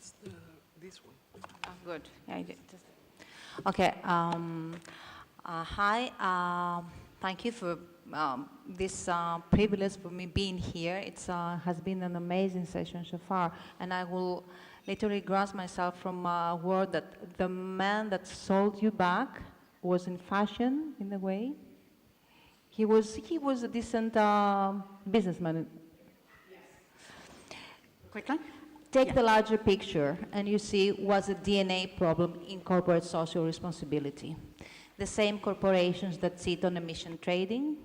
It's this one. Oh, good. Yeah, I did. Okay. Hi. Thank you for this privilege for me being here. It's has been an amazing session so far, and I will literally grasp myself from a word that the man that sold you back was in fashion in a way. He was a decent businessman. Quickly? Take the larger picture, and you see what's a DNA problem in corporate social responsibility. The same corporations that sit on emission trading,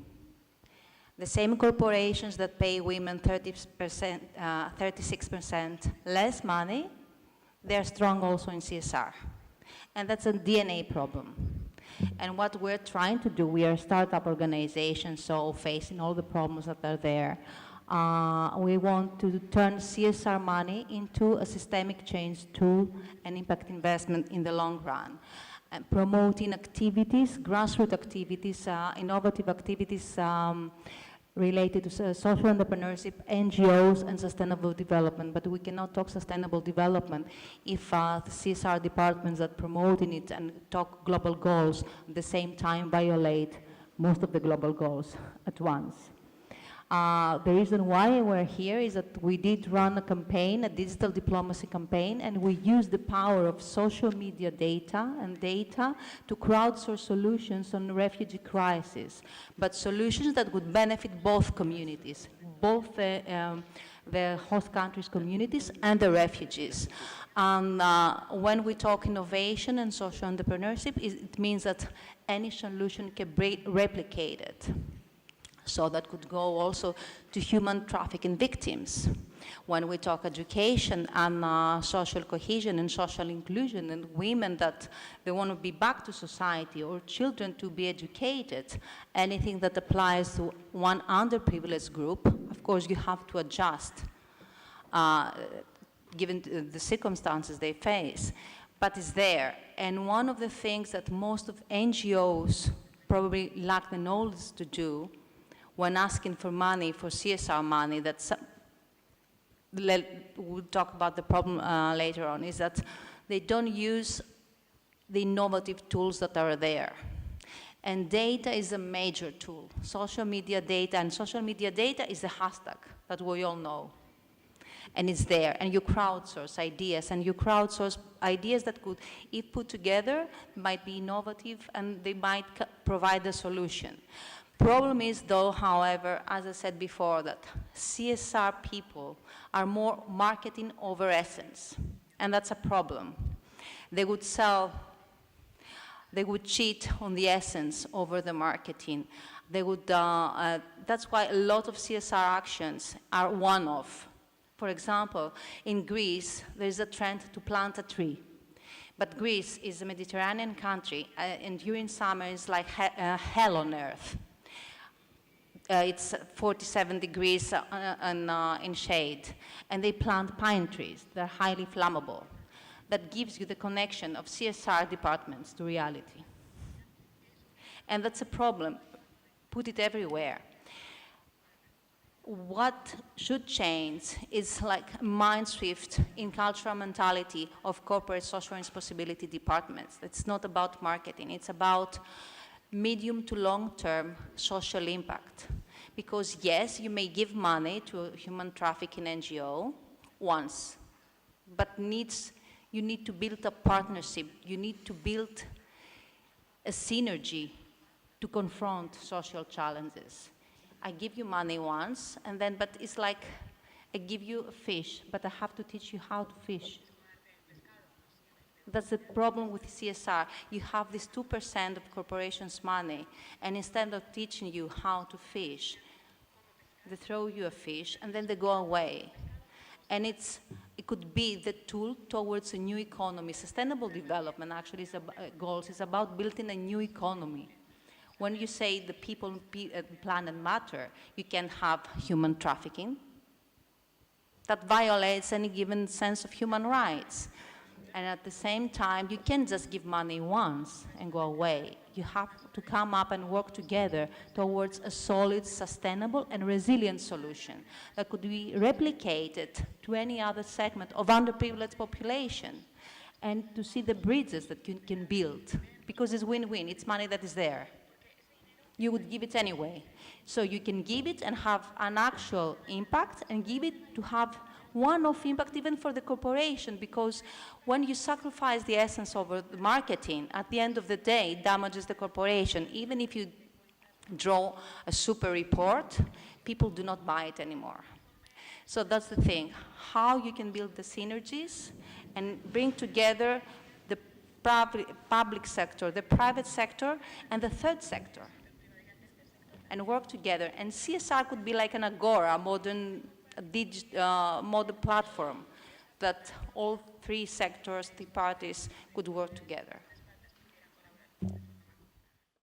the same corporations that pay women 36% less money, they're strong also in CSR. And that's a DNA problem. And what we're trying to do, we are a startup organization, so facing all the problems that are there, we want to turn CSR money into a systemic change tool and impact investment in the long run. And promoting activities, grassroots activities, innovative activities related to social entrepreneurship, NGOs, and sustainable development. But we cannot talk sustainable development if the CSR departments that promoting it and talk global goals at the same time violate most of the global goals at once. The reason why we're here is that we did run a campaign, a digital diplomacy campaign, and we used the power of social media data to crowdsource solutions on refugee crisis, but solutions that would benefit both communities, both the host countries' communities and the refugees. And when we talk innovation and social entrepreneurship, it means that any solution can be replicated. So that could go also to human trafficking victims. When we talk education and social cohesion and social inclusion and women that they want to be back to society or children to be educated, anything that applies to one underprivileged group, of course you have to adjust given the circumstances they face, but it's there. And one of the things that most of NGOs probably lack the knowledge to do when asking for money, for CSR money, we'll talk about the problem later on, is that they don't use the innovative tools that are there. And data is a major tool. Social media data, and social media data is a hashtag that we all know. And it's there, and you crowdsource ideas, and you crowdsource ideas that could, if put together, might be innovative, and they might provide a solution. Problem is, though, however, as I said before, that CSR people are more marketing over essence, and that's a problem. They would cheat on the essence over the marketing. They would, that's why a lot of CSR actions are one-off. For example, in Greece, there's a trend to plant a tree. But Greece is a Mediterranean country, and during summer it's like hell on earth. It's 47 degrees in shade, and they plant pine trees. They're highly flammable. That gives you the connection of CSR departments to reality. And that's a problem. Put it everywhere. What should change is like a mind shift in cultural mentality of corporate social responsibility departments. It's not about marketing. It's about medium to long-term social impact. Because yes, you may give money to a human trafficking NGO once, but you need to build a partnership. You need to build a synergy to confront social challenges. I give you money once, and then, but it's like I give you a fish, but I have to teach you how to fish. That's the problem with CSR. You have this 2% of corporations' money, and instead of teaching you how to fish, they throw you a fish, and then they go away. And it could be the tool towards a new economy. Sustainable development actually goals is about building a new economy. When you say the people, planet matter, you can have human trafficking. That violates any given sense of human rights. And at the same time, you can't just give money once and go away. You have to come up and work together towards a solid, sustainable, and resilient solution that could be replicated to any other segment of underprivileged population, and to see the bridges that you can build, because it's win-win. It's money that is there. You would give it anyway. So you can give it and have an actual impact, and give it to have one-off impact even for the corporation, because when you sacrifice the essence over the marketing, at the end of the day, it damages the corporation. Even if you draw a super report, people do not buy it anymore. So that's the thing, how you can build the synergies and bring together the public sector, the private sector, and the third sector, and work together. And CSR could be like an agora, modern platform that all three sectors, three parties could work together.